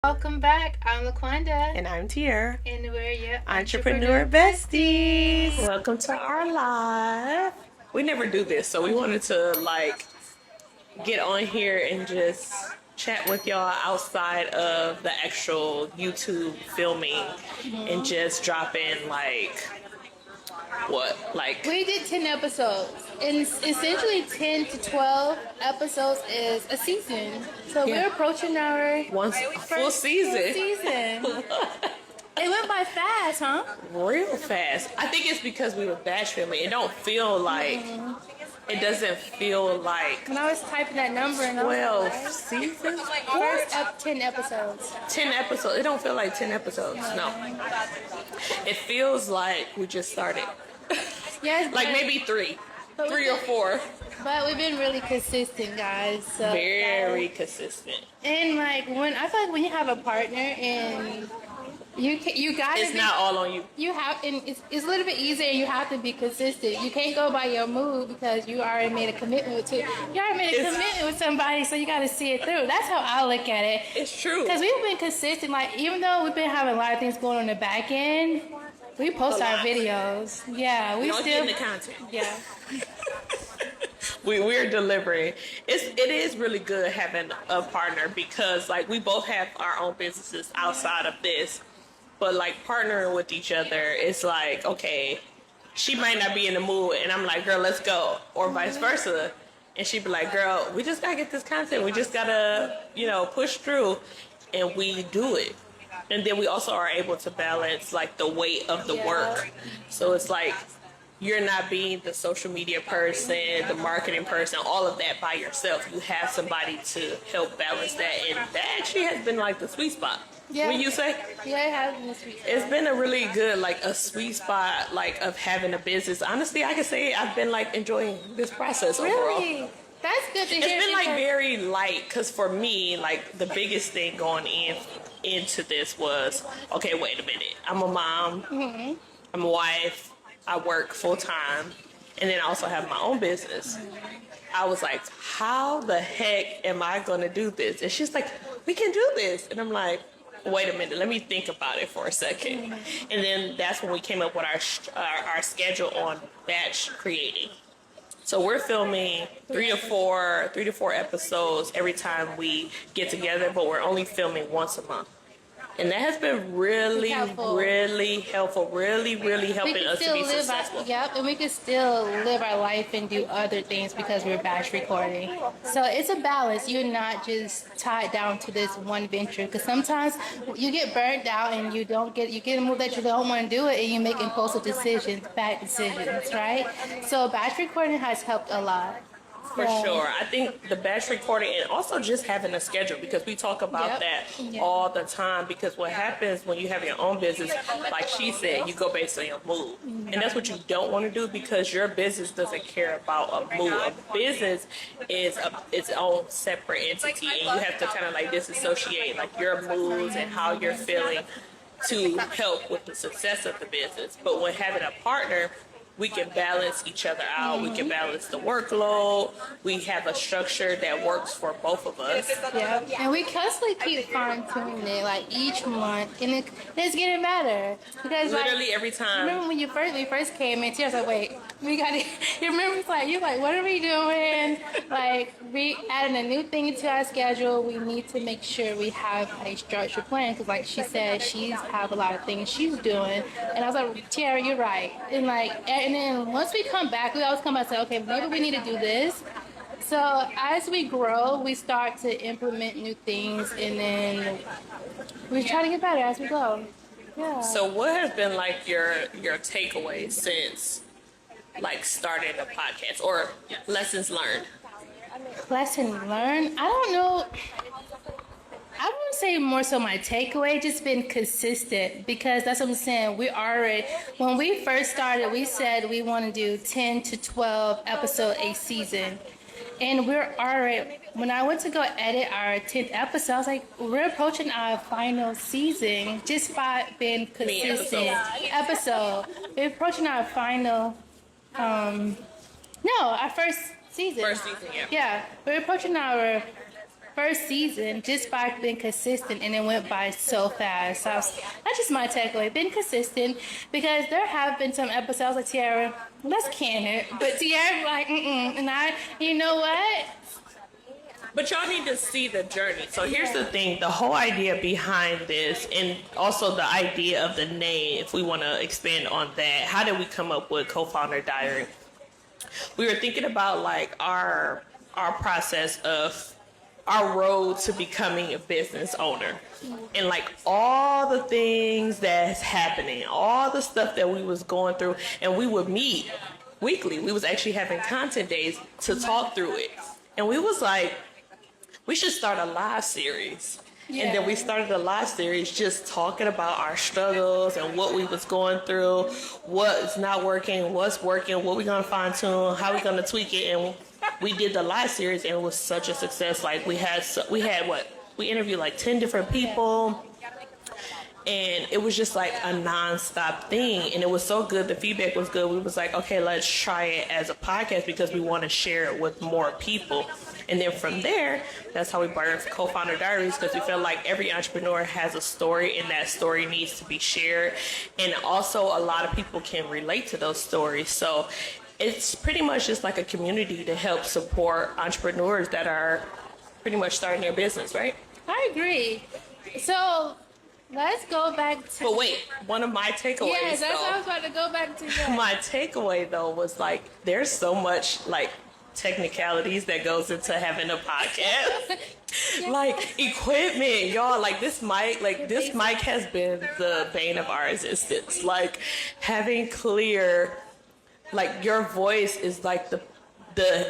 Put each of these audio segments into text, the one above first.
Welcome back. I'm Laquanda. And I'm Tiera. And we're your Entrepreneur Besties. Welcome to our live. We never do this, so we wanted to get on here and just chat with y'all outside of the actual YouTube filming and just drop in We did 10 episodes. And essentially 10 to 12 episodes is a season. So we're approaching our full season. It went by fast, huh? Real fast. I think it's because we were batch filming. It don't feel like it doesn't feel like When I was typing that number and 12 seasons. first up 10 episodes. 10 episodes. It don't feel like 10 episodes. No. It feels like we just started. Yes, Like maybe three or four. But we've been really consistent, guys. So Very consistent. And when I feel like when you have a partner and you got It's not all on you. You have, and it's a little bit easier. You have to be consistent. You can't go by your mood because you already made a commitment with somebody, so you got to see it through. That's how I look at it. It's true. Because we've been consistent. Even though we've been having a lot of things going on the back end, we post our videos. Yeah, we still getting the content. Yeah. We're delivering. It is really good having a partner because we both have our own businesses outside of this, but partnering with each other, it's okay, she might not be in the mood and I'm like, girl, let's go, or vice versa, and she'd be like, girl, we just gotta get this content, we just gotta push through, and we do it. And then we also are able to balance the weight of the work, so it's you're not being the social media person, the marketing person, all of that by yourself. You have somebody to help balance that, and that actually has been the sweet spot. Yeah. When you say? Yeah, it has been a sweet spot. It's been a really good, a sweet spot, of having a business. Honestly, I can say I've been enjoying this process overall. Really? That's good to hear. It's been very light, because for me, the biggest thing going into this was, okay, wait a minute. I'm a mom. Mm-hmm. I'm a wife. I work full time, and then I also have my own business. I was like, how the heck am I going to do this? And she's like, we can do this. And I'm like, wait a minute, let me think about it for a second. And then that's when we came up with our schedule on batch creating. So we're filming three to four episodes every time we get together, but we're only filming once a month. And that has been really helpful, really helping us to be successful. And we can still live our life and do other things because we're batch recording. So it's a balance. You're not just tied down to this one venture, because sometimes you get burnt out and you get a move that you don't want to do it, and you make impulsive decisions, bad decisions, right? So batch recording has helped a lot. For sure. I think the batch recording, and also just having a schedule, because we talk about that all the time, because what happens when you have your own business, like she said, you go based on your mood. And that's what you don't want to do, because your business doesn't care about a mood. A business is its own separate entity, and you have to kind of disassociate your moods and how you're feeling to help with the success of the business. But when having a partner, we can balance each other out. We can balance the workload. We have a structure that works for both of us. Yeah, and we constantly keep fine-tuning it, each month, and it's getting better. Because literally every time. Remember when we first came in, Tiera's like, wait, we got to, you remember, you're like, what are we doing? We adding a new thing into our schedule. We need to make sure we have a structured plan, because she said, she's have a lot of things she's doing. And I was like, Tiera, you're right. And then once we come back, we always come back and say, okay, maybe we need to do this. So as we grow, we start to implement new things, and then we try to get better as we go. Yeah. So what has been your takeaway since starting a podcast, or lessons learned? Lesson learned? I don't know. I wouldn't say more so my takeaway, just been consistent, because that's what I'm saying. When we first started, we said we want to do 10 to 12 episode a season. And when I went to go edit our 10th episode, I was like, we're approaching our final season just by being consistent. Episode. We're approaching our final, our first season. First season, yeah. Yeah, we're approaching our first season just by being consistent, and it went by so fast. So that's just my takeaway: being consistent, because there have been some episodes like Tiera, let's can it, but Tiera like and you know what? But y'all need to see the journey. So here's the thing, the whole idea behind this, and also the idea of the name, if we want to expand on that, how did we come up with Co-Founder Diary? We were thinking about like our process of our road to becoming a business owner, and like all the things that's happening, all the stuff that we was going through, and we would meet weekly. We was actually having content days to talk through it, and we was like, we should start a live series. Yeah. And then we started a live series just talking about our struggles and what we was going through, what's not working, what's working, what we gonna fine tune, how we gonna tweak it. And we did the live series, and it was such a success. Like we interviewed like 10 different people, and it was just like a non-stop thing, and it was so good. The feedback was good. We was like, okay, let's try it as a podcast because we want to share it with more people. And then from there, that's how we birthed Co-Founder Diaries, because we felt like every entrepreneur has a story, and that story needs to be shared. And also a lot of people can relate to those stories. So it's pretty much just like a community to help support entrepreneurs that are pretty much starting their business, right? I agree. So let's go back to... But wait, one of my takeaways, yes, that's what I was about to go back to. That. My takeaway, though, was like, there's so much, like, technicalities that goes into having a podcast. Yeah. Like, equipment, y'all, like, this mic has been the bane of our existence. Like, having clear, like, your voice is, like, the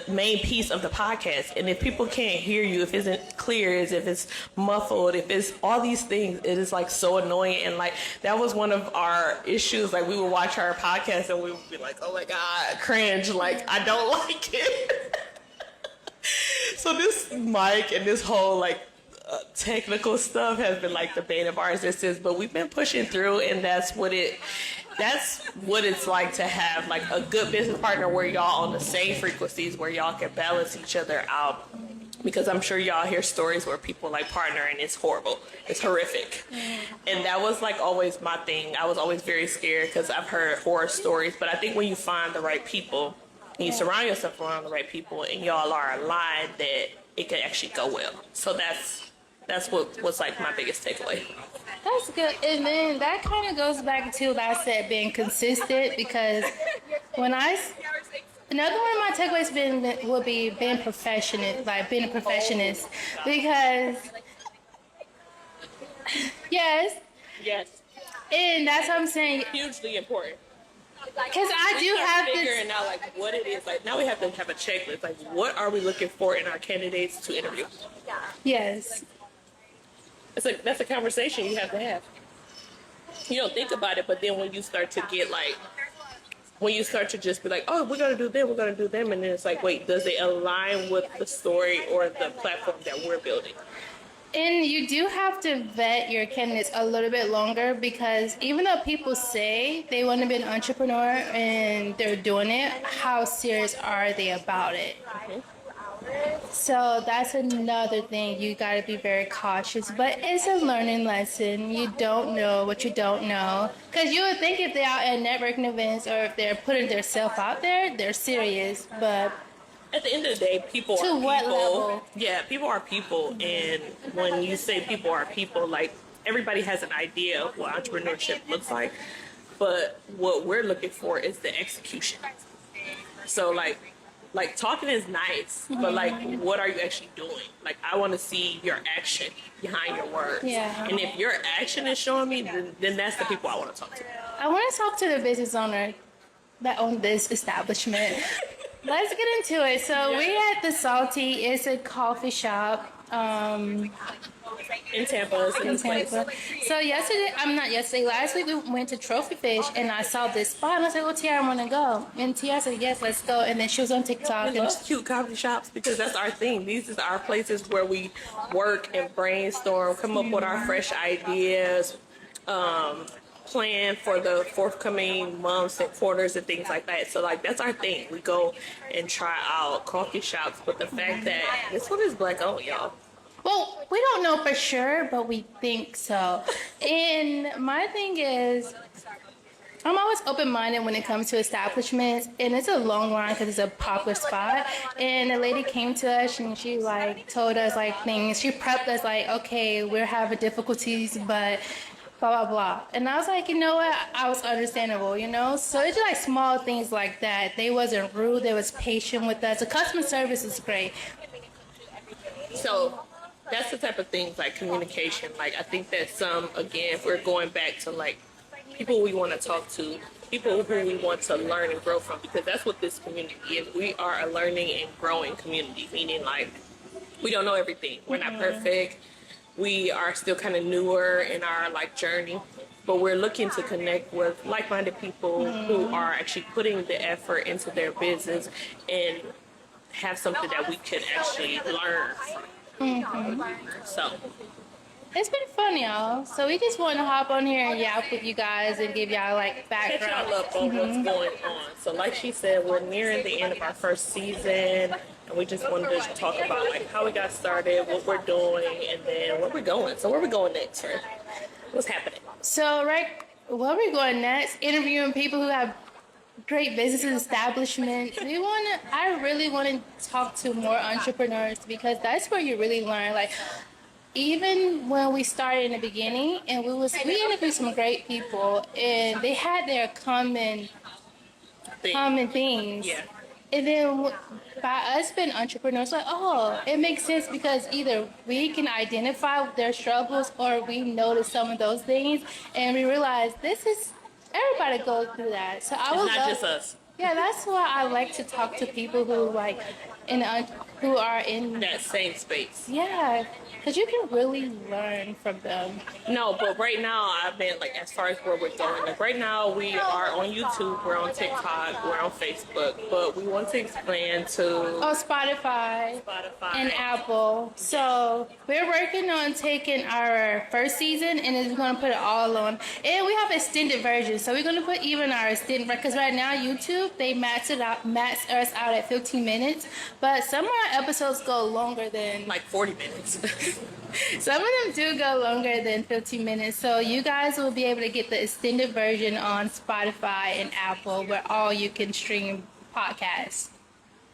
main piece of the podcast, and if people can't hear you, if it isn't clear, as if it's muffled, if it's all these things, it is like so annoying. And like that was one of our issues. Like we would watch our podcast and we would be like, oh my god, cringe, like I don't like it. So this mic and this whole like technical stuff has been like the bane of our existence, but we've been pushing through, and that's what it's like to have like a good business partner where y'all on the same frequencies, where y'all can balance each other out. Because I'm sure y'all hear stories where people like partner and it's horrible, it's horrific. And that was like always my thing. I was always very scared because I've heard horror stories, but I think when you find the right people and you surround yourself around the right people and y'all are aligned, that it can actually go well. So that's what was like my biggest takeaway. That's good. And then that kind of goes back to what I said, being consistent, because another one of my takeaways would be being professional, like being a perfectionist, because yes, and that's what I'm saying. Hugely important. Because I do have figuring out like what it is. Like now we have to have a checklist. Like what are we looking for in our candidates to interview? Yes. That's a conversation you have to have. You don't think about it, but then when you start to get like, when you start to just be like, oh, we're going to do them, and then it's like, wait, does it align with the story or the platform that we're building? And you do have to vet your candidates a little bit longer, because even though people say they want to be an entrepreneur and they're doing it, how serious are they about it? Mm-hmm. So that's another thing. You got to be very cautious, but it's a learning lesson. You don't know what you don't know, because you would think if they're out at networking events or if they're putting themselves out there, they're serious. But at the end of the day, people are people. What level? Yeah, people are people, and when you say people are people, like everybody has an idea of what entrepreneurship looks like, but what we're looking for is the execution. So like talking is nice, but like what are you actually doing? Like I want to see your action behind your words. Yeah. And if your action is showing me, then that's the people I want to talk to. I want to talk to the business owner that owned this establishment. Let's get into it. So we had the Salty. It's a coffee shop. In Tampa. So last week we went to Trophy Fish, and I saw this spot, and I said, well, Tiera, I want to go. And Tiera said, yes, let's go. And then she was on TikTok. We love cute coffee shops because that's our thing. These is our places where we work and brainstorm, come up with our fresh ideas, plan for the forthcoming months and quarters and things like that. So like that's our thing. We go and try out coffee shops, but the fact that this one is black owned, y'all. Well, we don't know for sure, but we think so. And my thing is, I'm always open-minded when it comes to establishments, and it's a long line because it's a popular spot. And the lady came to us and she like told us like things. She prepped us like, okay, we're having difficulties, but blah blah blah. And I was like, you know what? I was understandable, you know. So it's just like small things like that. They wasn't rude. They was patient with us. The customer service is great. So that's the type of things like communication. Like I think that again, if we're going back to like people we want to talk to, people who we want to learn and grow from, because that's what this community is. We are a learning and growing community, meaning like we don't know everything. We're not perfect. We are still kind of newer in our like journey, but we're looking to connect with like-minded people who are actually putting the effort into their business and have something that we could actually learn from. So It's been fun, y'all. So we just want to hop on here and yap with you guys and give y'all like catch background. y'all up on what's going on. So like she said, we're nearing the end of our first season, and we just wanted to talk about like how we got started, what we're doing, and then where we're going. So where we going next, right? What's happening? So where we going next? Interviewing people who have great businesses, establishments. I really want to talk to more entrepreneurs because that's where you really learn. Like, even when we started in the beginning, and we interviewed some great people, and they had their common things. Yeah. And then by us being entrepreneurs, like, oh, it makes sense because either we can identify their struggles or we notice some of those things, and we realize everybody goes through that. So It's not just us. Yeah, that's why I like to talk to people who who are in That same space. Yeah, because you can really learn from them. No, but right now I've been like as far as where we're going. Like right now we are on YouTube, we're on TikTok, we're on Facebook, but we want to expand to Spotify and Apple. So we're working on taking our first season and then we're going to put it all on. And we have extended versions. So we're going to put even our extended, because right now YouTube, they max us out at 15 minutes. But some of our episodes go longer than like 40 minutes. Some of them do go longer than 15 minutes. So you guys will be able to get the extended version on Spotify and Apple, where all you can stream podcasts.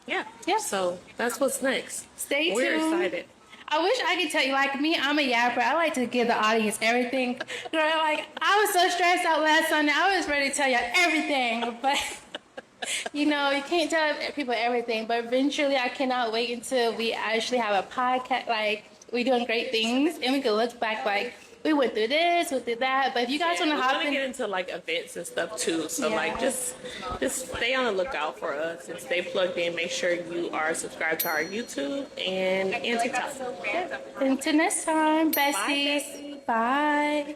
Yeah. Yeah. So that's what's next. Stay tuned. We're excited. I wish I could tell you, like me, I'm a yapper. I like to give the audience everything. Girl, like, I was so stressed out last Sunday. I was ready to tell you everything. But, you know, you can't tell people everything. But eventually, I cannot wait until we actually have a podcast. Like, we're doing great things. And we can look back like, we went through this, we did that. But if you guys want to hop in, get into like events and stuff too. So like just stay on the lookout for us and stay plugged in. Make sure you are subscribed to our YouTube and TikTok. Until next time, besties. Bye.